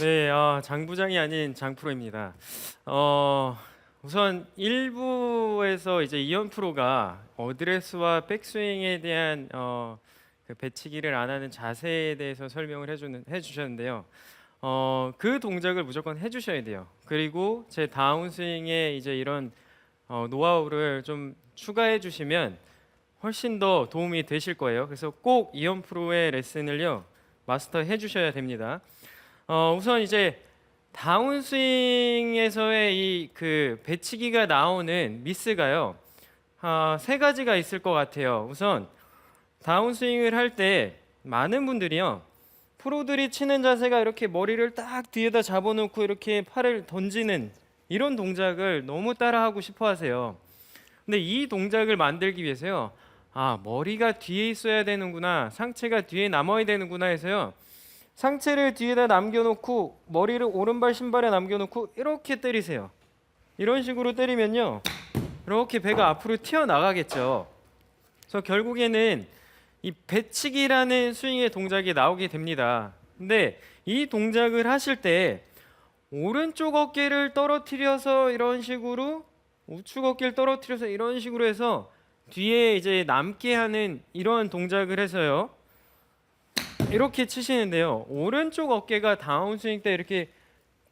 네, 장 부장이 아닌 장 프로입니다. 우선 1부에서 이제 이현 프로가 어드레스와 백스윙에 대한 그 배치기를 안 하는 자세에 대해서 설명을 해주셨는데요. 그 동작을 무조건 해주셔야 돼요. 그리고 제 다운스윙에 이제 이런 노하우를 좀 추가해 주시면 훨씬 더 도움이 되실 거예요. 그래서 꼭 이현 프로의 레슨을요 마스터해 주셔야 됩니다. 우선 이제 다운스윙에서의 이 그 배치기가 나오는 미스가요 세 가지가 있을 것 같아요. 우선 다운스윙을 할 때 많은 분들이요 프로들이 치는 자세가 이렇게 머리를 딱 뒤에다 잡아놓고 이렇게 팔을 던지는 이런 동작을 너무 따라하고 싶어 하세요. 근데 이 동작을 만들기 위해서요 머리가 뒤에 있어야 되는구나, 상체가 뒤에 남아야 되는구나 해서요 상체를 뒤에다 남겨놓고 머리를 오른발 신발에 남겨놓고 이렇게 때리세요. 이런 식으로 때리면요 이렇게 배가 앞으로 튀어나가겠죠. 그래서 결국에는 이 배치기라는 스윙의 동작이 나오게 됩니다. 근데 이 동작을 하실 때 오른쪽 어깨를 떨어뜨려서 이런 식으로, 우측 어깨를 떨어뜨려서 이런 식으로 해서 뒤에 이제 남게 하는 이런 동작을 해서요 이렇게 치시는데요 오른쪽 어깨가 다운스윙 때 이렇게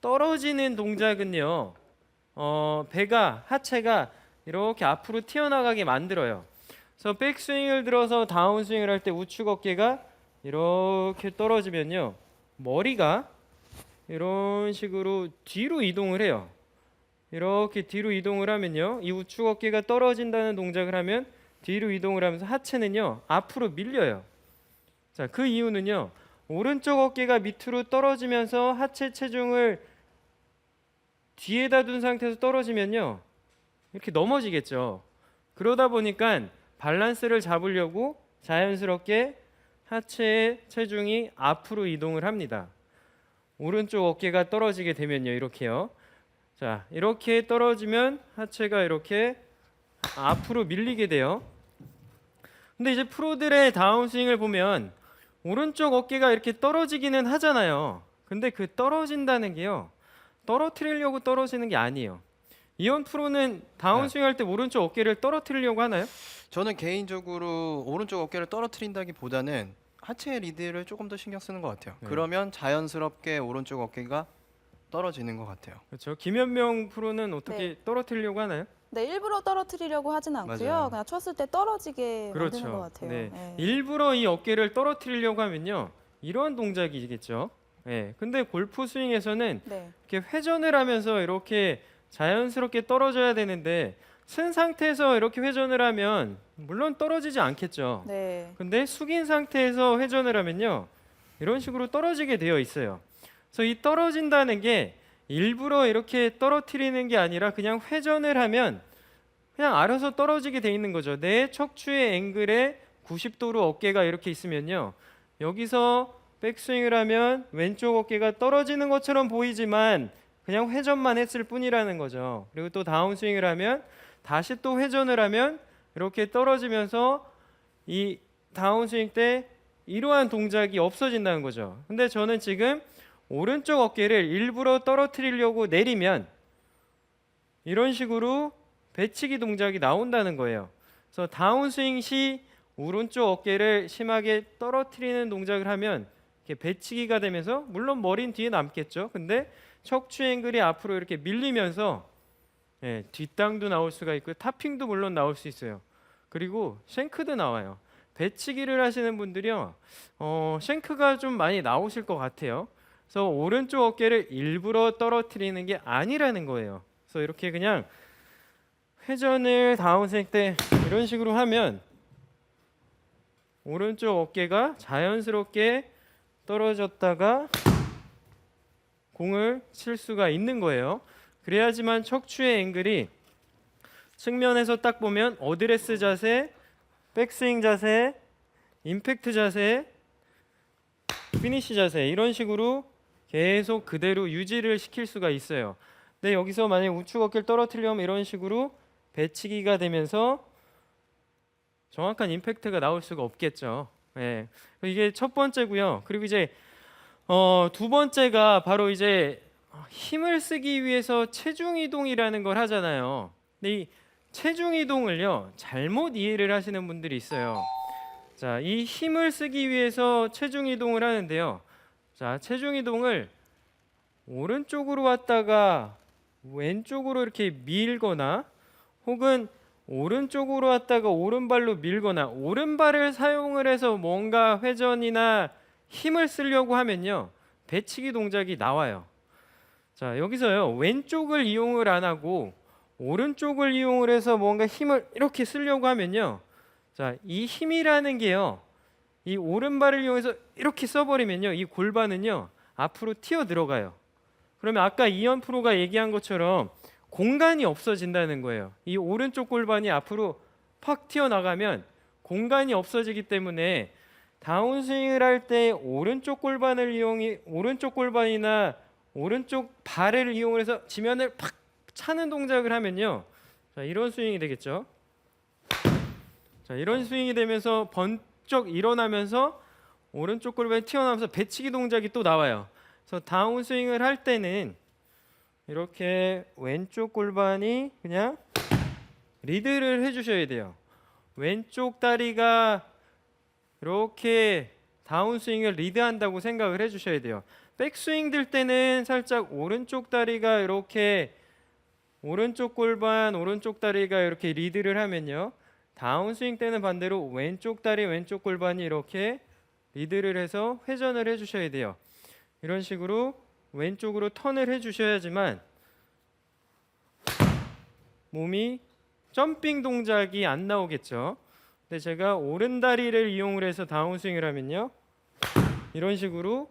떨어지는 동작은요 배가, 하체가 이렇게 앞으로 튀어나가게 만들어요. 그래서 백스윙을 들어서 다운스윙을 할 때 우측 어깨가 이렇게 떨어지면요 머리가 이런 식으로 뒤로 이동을 해요. 이렇게 뒤로 이동을 하면요 이 우측 어깨가 떨어진다는 동작을 하면 뒤로 이동을 하면서 하체는요 앞으로 밀려요. 자, 그 이유는요 오른쪽 어깨가 밑으로 떨어지면서 하체 체중을 뒤에다 둔 상태에서 떨어지면요 이렇게 넘어지겠죠. 그러다 보니까 밸런스를 잡으려고 자연스럽게 하체의 체중이 앞으로 이동을 합니다. 오른쪽 어깨가 떨어지게 되면요 이렇게요. 자, 이렇게 떨어지면 하체가 이렇게 앞으로 밀리게 돼요. 근데 이제 프로들의 다운스윙을 보면 오른쪽 어깨가 이렇게 떨어지기는 하잖아요. 근데 그 떨어진다는 게요 떨어뜨리려고 떨어지는 게 아니에요. 이현 프로는 네. 다운스윙 할 때 오른쪽 어깨를 떨어뜨리려고 하나요? 저는 개인적으로 오른쪽 어깨를 떨어뜨린다기보다는 하체 리드를 조금 더 신경 쓰는 것 같아요. 네. 그러면 자연스럽게 오른쪽 어깨가 떨어지는 것 같아요. 그렇죠. 김현명 프로는 어떻게 네. 떨어뜨리려고 하나요? 네, 일부러 떨어뜨리려고 하진 않고요. 맞아요. 그냥 쳤을 때 떨어지게 만드는 것 그렇죠. 같아요. 네. 네. 일부러 이 어깨를 떨어뜨리려고 하면요. 이런 동작이겠죠. 네. 근데 골프 스윙에서는 네. 이렇게 회전을 하면서 이렇게 자연스럽게 떨어져야 되는데 쓴 상태에서 이렇게 회전을 하면 물론 떨어지지 않겠죠. 네. 근데 숙인 상태에서 회전을 하면요. 이런 식으로 떨어지게 되어 있어요. 그래서 이 떨어진다는 게 일부러 이렇게 떨어뜨리는 게 아니라 그냥 회전을 하면 그냥 알아서 떨어지게 돼 있는 거죠. 내 척추의 앵글에 90도로 어깨가 이렇게 있으면요. 여기서 백스윙을 하면 왼쪽 어깨가 떨어지는 것처럼 보이지만 그냥 회전만 했을 뿐이라는 거죠. 그리고 또 다운스윙을 하면 다시 또 회전을 하면 이렇게 떨어지면서 이 다운스윙 때 이러한 동작이 없어진다는 거죠. 근데 저는 지금 오른쪽 어깨를 일부러 떨어뜨리려고 내리면 이런 식으로 배치기 동작이 나온다는 거예요. 그래서 다운스윙 시 오른쪽 어깨를 심하게 떨어뜨리는 동작을 하면 이렇게 배치기가 되면서 물론 머리는 뒤에 남겠죠. 근데 척추 앵글이 앞으로 이렇게 밀리면서 뒷땅도 나올 수가 있고 탑핑도 물론 나올 수 있어요. 그리고 쉔크도 나와요. 배치기를 하시는 분들이요, 쉔크가 좀 많이 나오실 것 같아요. 그래서 오른쪽 어깨를 일부러 떨어뜨리는 게 아니라는 거예요. 그래서 이렇게 그냥 회전을 다운스윙 때 이런 식으로 하면 오른쪽 어깨가 자연스럽게 떨어졌다가 공을 칠 수가 있는 거예요. 그래야지만 척추의 앵글이 측면에서 딱 보면 어드레스 자세, 백스윙 자세, 임팩트 자세, 피니시 자세 이런 식으로 계속 그대로 유지를 시킬 수가 있어요. 근데 여기서 만약 우측 어깨를 떨어뜨리려면 이런 식으로 배치기가 되면서 정확한 임팩트가 나올 수가 없겠죠. 이게 첫 번째고요. 그리고 이제 두 번째가 바로 이제 힘을 쓰기 위해서 체중 이동이라는 걸 하잖아요. 근데 이 체중 이동을요 잘못 이해를 하시는 분들이 있어요. 자, 이 힘을 쓰기 위해서 체중 이동을 하는데요. 자, 체중 이동을 오른쪽으로 왔다가 왼쪽으로 이렇게 밀거나 혹은 오른쪽으로 왔다가 오른발로 밀거나 오른발을 사용을 해서 뭔가 회전이나 힘을 쓰려고 하면요 배치기 동작이 나와요. 자, 여기서요 왼쪽을 이용을 안 하고 오른쪽을 이용을 해서 뭔가 힘을 이렇게 쓰려고 하면요, 자, 이 힘이라는 게요 이 오른발을 이용해서 이렇게 써버리면요 이 골반은요 앞으로 튀어 들어가요. 그러면 아까 이현 프로가 얘기한 것처럼 공간이 없어진다는 거예요. 이 오른쪽 골반이 앞으로 팍 튀어나가면 공간이 없어지기 때문에 다운스윙을 할 때 오른쪽 골반이나 오른쪽 발을 이용해서 지면을 팍 차는 동작을 하면요, 자, 이런 스윙이 되겠죠. 자, 이런 스윙이 되면서 번쩍 일어나면서 오른쪽 골반이 튀어나오면서 배치기 동작이 또 나와요. 그래서 다운스윙을 할 때는 이렇게 왼쪽 골반이 그냥 리드를 해주셔야 돼요. 왼쪽 다리가 이렇게 다운스윙을 리드한다고 생각을 해주셔야 돼요. 백스윙 들 때는 살짝 오른쪽 다리가 이렇게 오른쪽 골반, 오른쪽 다리가 이렇게 리드를 하면요, 다운스윙 때는 반대로 왼쪽 다리, 왼쪽 골반이 이렇게 리드를 해서 회전을 해주셔야 돼요. 이런 식으로 왼쪽으로 턴을 해주셔야지만 몸이 점핑 동작이 안 나오겠죠. 근데 제가 오른 다리를 이용을 해서 다운스윙을 하면요, 이런 식으로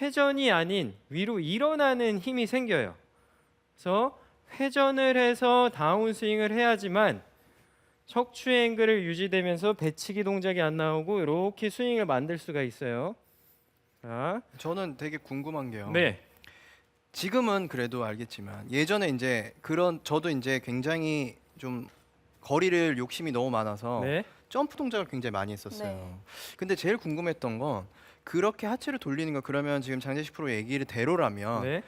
회전이 아닌 위로 일어나는 힘이 생겨요. 그래서 회전을 해서 다운스윙을 해야지만 척추 앵글을 유지되면서 배치기 동작이 안 나오고 이렇게 스윙을 만들 수가 있어요. 자, 저는 되게 궁금한 게요. 네, 지금은 그래도 알겠지만 예전에 이제 그런 저도 이제 굉장히 좀 거리를 욕심이 너무 많아서 네, 점프 동작을 굉장히 많이 했었어요. 네. 근데 제일 궁금했던 건 그렇게 하체를 돌리는 거, 그러면 지금 장재식 프로 얘기를 대로라면 네,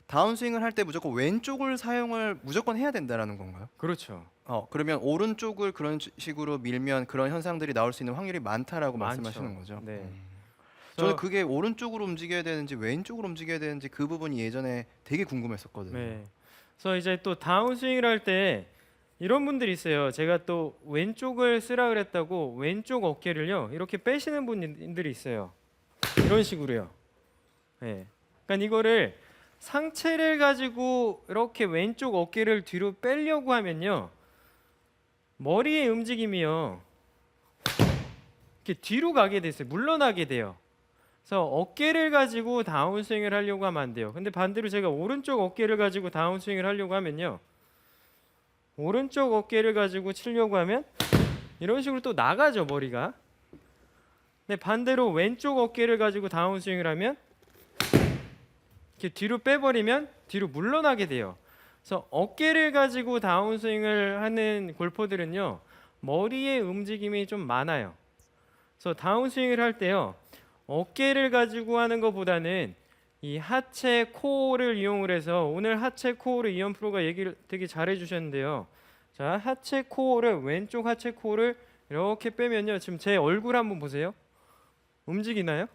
다운스윙을 할 때 무조건 왼쪽을 사용을 무조건 해야 된다라는 건가요? 그렇죠. 그러면 오른쪽을 그런 식으로 밀면 그런 현상들이 나올 수 있는 확률이 많다라고 많죠. 말씀하시는 거죠? 네. 저는 그게 오른쪽으로 움직여야 되는지 왼쪽으로 움직여야 되는지 그 부분이 예전에 되게 궁금했었거든요. 네. 그래서 이제 또 다운스윙을 할 때 이런 분들이 있어요. 제가 또 왼쪽을 쓰라 그랬다고 왼쪽 어깨를요 이렇게 빼시는 분들이 있어요. 이런 식으로요. 네. 그러니까 이거를 상체를 가지고 이렇게 왼쪽 어깨를 뒤로 빼려고 하면요, 머리의 움직임이요 이렇게 뒤로 가게 됐어요. 물러나게 돼요. 그래서 어깨를 가지고 다운스윙을 하려고 하면 안 돼요. 근데 반대로 제가 오른쪽 어깨를 가지고 다운스윙을 하려고 하면요, 오른쪽 어깨를 가지고 치려고 하면 이런 식으로 또 나가죠, 머리가. 근데 반대로 왼쪽 어깨를 가지고 다운스윙을 하면 이렇게 뒤로 빼버리면 뒤로 물러나게 돼요. 그래서 어깨를 가지고 다운스윙을 하는 골퍼들은요 머리의 움직임이 좀 많아요. 그래서 다운스윙을 할 때요 어깨를 가지고 하는 것보다는 이 하체 코어를 이용을 해서, 오늘 하체 코어를 이현 프로가 얘기를 되게 잘해 주셨는데요. 자, 하체 코어를, 왼쪽 하체 코어를 이렇게 빼면요, 지금 제 얼굴 한번 보세요. 움직이나요?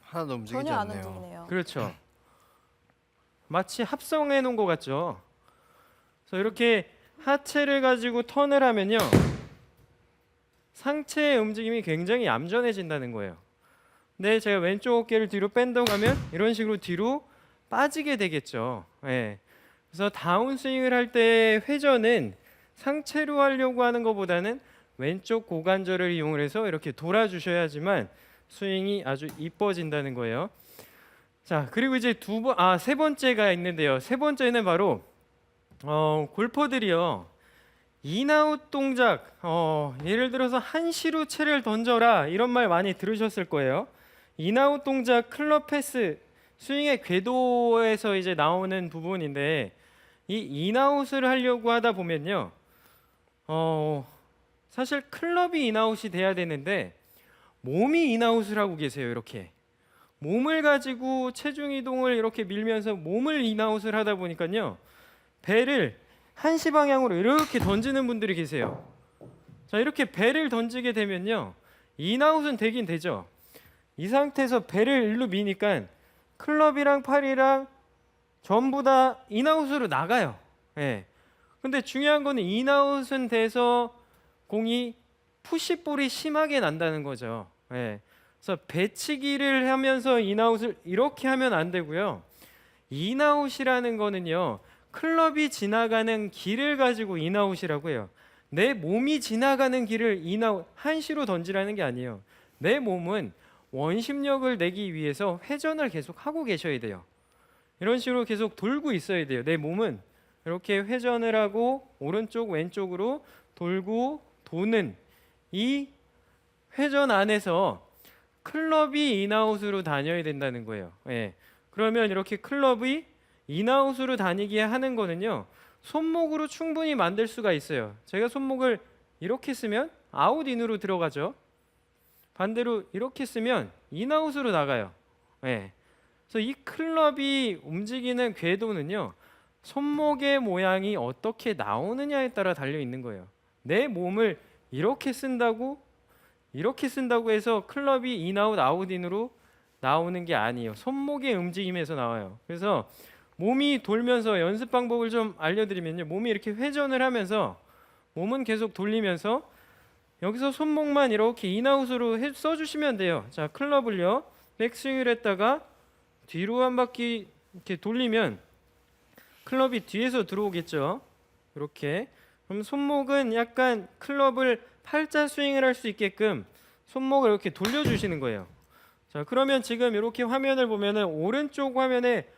하나도 움직이지 전혀 안 않네요. 움직이네요. 그렇죠. 마치 합성해 놓은 것 같죠. 그래서 이렇게 하체를 가지고 턴을 하면요 상체의 움직임이 굉장히 얌전해진다는 거예요. 근데 제가 왼쪽 어깨를 뒤로 뺀다고 하면 이런 식으로 뒤로 빠지게 되겠죠. 예. 그래서 다운스윙을 할 때 회전은 상체로 하려고 하는 것보다는 왼쪽 고관절을 이용을 해서 이렇게 돌아주셔야지만 스윙이 아주 이뻐진다는 거예요. 자, 그리고 이제 세 번째가 있는데요. 세 번째는 바로 골퍼들이요 인아웃 동작, 예를 들어서 한시로 채를 던져라 이런 말 많이 들으셨을 거예요. 인아웃 동작, 클럽 패스, 스윙의 궤도에서 이제 나오는 부분인데, 이 인아웃을 하려고 하다 보면요 사실 클럽이 인아웃이 돼야 되는데 몸이 인아웃을 하고 계세요. 이렇게 몸을 가지고 체중 이동을 이렇게 밀면서 몸을 인아웃을 하다 보니까요. 배를 한시 방향으로 이렇게 던지는 분들이 계세요. 자, 이렇게 배를 던지게 되면요. 인아웃은 되긴 되죠. 이 상태에서 배를 일로 미니까 클럽이랑 팔이랑 전부 다 인아웃으로 나가요. 예. 근데 중요한 거는 인아웃은 돼서 공이 푸시볼이 심하게 난다는 거죠. 예. 그래서 배치기를 하면서 인아웃을 이렇게 하면 안 되고요. 인아웃이라는 거는요. 클럽이 지나가는 길을 가지고 인아웃이라고 해요. 내 몸이 지나가는 길을 인아웃 한시로 던지라는 게 아니에요. 내 몸은 원심력을 내기 위해서 회전을 계속 하고 계셔야 돼요. 이런 식으로 계속 돌고 있어야 돼요. 내 몸은 이렇게 회전을 하고 오른쪽 왼쪽으로 돌고 도는 이 회전 안에서 클럽이 인아웃으로 다녀야 된다는 거예요. 예. 그러면 이렇게 클럽이 인아웃으로 다니게 하는 거는요. 손목으로 충분히 만들 수가 있어요. 제가 손목을 이렇게 쓰면 아웃인으로 들어가죠. 반대로 이렇게 쓰면 인아웃으로 나가요. 예. 그래서 이 클럽이 움직이는 궤도는요. 손목의 모양이 어떻게 나오느냐에 따라 달려 있는 거예요. 내 몸을 이렇게 쓴다고 해서 클럽이 인아웃 아웃인으로 나오는 게 아니에요. 손목의 움직임에서 나와요. 그래서 몸이 돌면서 연습 방법을 좀 알려드리면요. 몸이 이렇게 회전을 하면서 몸은 계속 돌리면서 여기서 손목만 이렇게 인아웃으로 써주시면 돼요. 자, 클럽을요. 백스윙을 했다가 뒤로 한 바퀴 이렇게 돌리면 클럽이 뒤에서 들어오겠죠. 이렇게. 그럼 손목은 약간 클럽을 팔자 스윙을 할 수 있게끔 손목을 이렇게 돌려주시는 거예요. 자, 그러면 지금 이렇게 화면을 보면은 오른쪽 화면에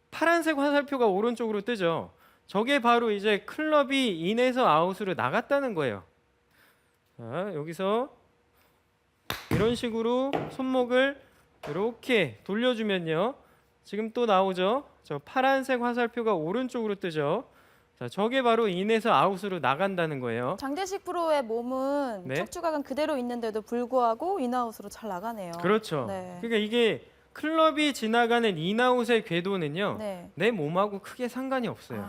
파란색 화살표가 오른쪽으로 뜨죠. 저게 바로 이제 클럽이 인에서 아웃으로 나갔다는 거예요. 자, 여기서 이런 식으로 손목을 이렇게 돌려주면요. 지금 또 나오죠. 저 파란색 화살표가 오른쪽으로 뜨죠. 자, 저게 바로 인에서 아웃으로 나간다는 거예요. 장대식 프로의 몸은 네. 척추각은 그대로 있는데도 불구하고 인아웃으로 잘 나가네요. 그렇죠. 네. 그러니까 이게 클럽이 지나가는 인아웃의 궤도는요. 네. 내 몸하고 크게 상관이 없어요.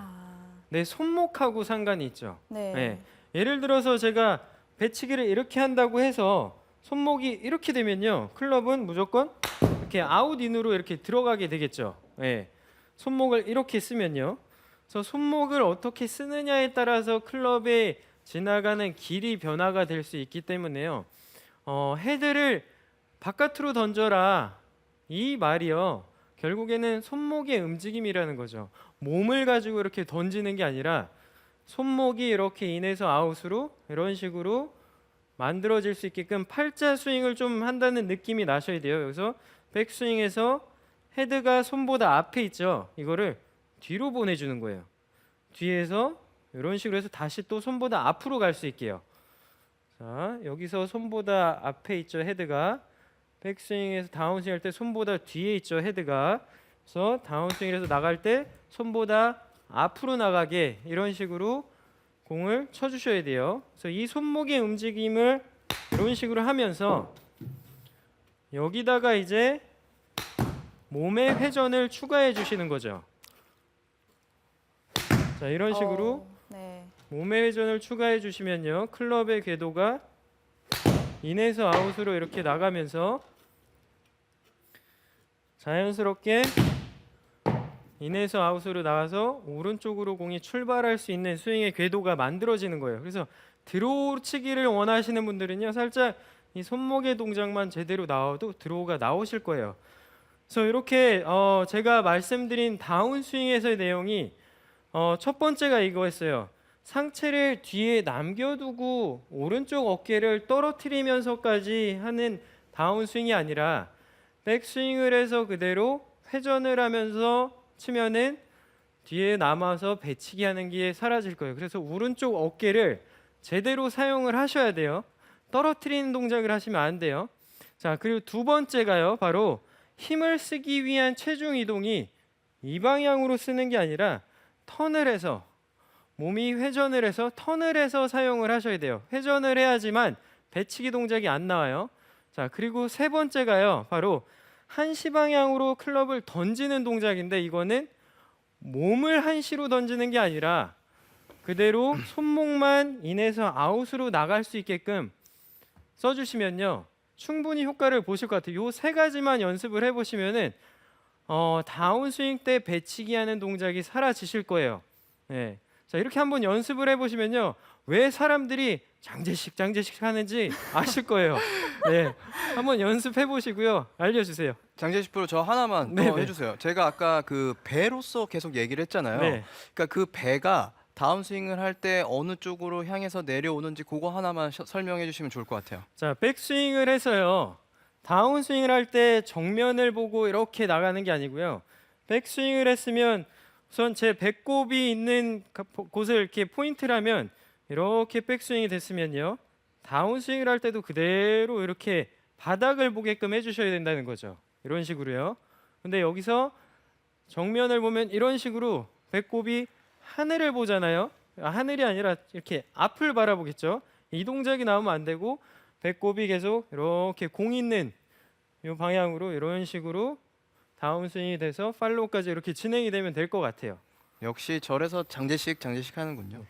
내 손목하고 상관이 있죠. 네. 네. 예를 들어서 제가 배치기를 이렇게 한다고 해서 손목이 이렇게 되면요. 클럽은 무조건 이렇게 아웃인으로 이렇게 들어가게 되겠죠. 네. 손목을 이렇게 쓰면요. 그래서 손목을 어떻게 쓰느냐에 따라서 클럽의 지나가는 길이 변화가 될 수 있기 때문에요. 헤드를 바깥으로 던져라. 이 말이요. 결국에는 손목의 움직임이라는 거죠. 몸을 가지고 이렇게 던지는 게 아니라 손목이 이렇게 인에서 아웃으로 이런 식으로 만들어질 수 있게끔 팔자 스윙을 좀 한다는 느낌이 나셔야 돼요. 여기서 백스윙에서 헤드가 손보다 앞에 있죠. 이거를 뒤로 보내주는 거예요. 뒤에서 이런 식으로 해서 다시 또 손보다 앞으로 갈 수 있게요. 자, 여기서 손보다 앞에 있죠. 헤드가. 백스윙에서 다운스윙 할 때 손보다 뒤에 있죠. 헤드가. 그래서 다운스윙에서 나갈 때 손보다 앞으로 나가게 이런 식으로 공을 쳐주셔야 돼요. 그래서 이 손목의 움직임을 이런 식으로 하면서 여기다가 이제 몸의 회전을 추가해 주시는 거죠. 자, 이런 식으로 네. 몸의 회전을 추가해 주시면요. 클럽의 궤도가 인에서 아웃으로 이렇게 나가면서 자연스럽게 인에서 아웃으로 나가서 오른쪽으로 공이 출발할 수 있는 스윙의 궤도가 만들어지는 거예요. 그래서 드로우 치기를 원하시는 분들은요. 살짝 이 손목의 동작만 제대로 나와도 드로우가 나오실 거예요. 그래서 이렇게 제가 말씀드린 다운스윙에서의 내용이 첫 번째가 이거였어요. 상체를 뒤에 남겨두고 오른쪽 어깨를 떨어뜨리면서까지 하는 다운스윙이 아니라 백스윙을 해서 그대로 회전을 하면서 치면은 뒤에 남아서 배치기 하는 게 사라질 거예요. 그래서 오른쪽 어깨를 제대로 사용을 하셔야 돼요. 떨어뜨리는 동작을 하시면 안 돼요. 자, 그리고 두 번째가요. 바로 힘을 쓰기 위한 체중 이동이 이 방향으로 쓰는 게 아니라 턴을 해서 몸이 회전을 해서 턴을 해서 사용을 하셔야 돼요. 회전을 해야지만 배치기 동작이 안 나와요. 자, 그리고 세 번째가요. 바로 한시 방향으로 클럽을 던지는 동작인데 이거는 몸을 한시로 던지는 게 아니라 그대로 손목만 인해서 아웃으로 나갈 수 있게끔 써주시면요 충분히 효과를 보실 것 같아요. 요 세 가지만 연습을 해보시면은 다운스윙 때 배치기 하는 동작이 사라지실 거예요. 네. 자 이렇게 한번 연습을 해보시면요 왜 사람들이 장제식 하는지 아실 거예요. 네, 한번 연습해 보시고요 알려주세요. 장재식 프로 저 하나만 더 네네. 해주세요. 제가 아까 그 배로서 계속 얘기를 했잖아요. 네. 그러니까 그 배가 다운스윙을 할 때 어느 쪽으로 향해서 내려오는지 그거 하나만 설명해 주시면 좋을 것 같아요. 자 백스윙을 해서요 다운스윙을 할 때 정면을 보고 이렇게 나가는 게 아니고요 백스윙을 했으면 우선 제 배꼽이 있는 곳을 이렇게 포인트라면 이렇게 백스윙이 됐으면요 다운스윙을 할 때도 그대로 이렇게 바닥을 보게끔 해주셔야 된다는 거죠. 이런 식으로요. 근데 여기서 정면을 보면 이런 식으로 배꼽이 하늘을 보잖아요. 하늘이 아니라 이렇게 앞을 바라보겠죠. 이 동작이 나오면 안 되고 배꼽이 계속 이렇게 공 있는 이 방향으로 이런 식으로 다운스윙이 돼서 팔로우까지 이렇게 진행이 되면 될 것 같아요. 역시 절에서 장재식 하는군요.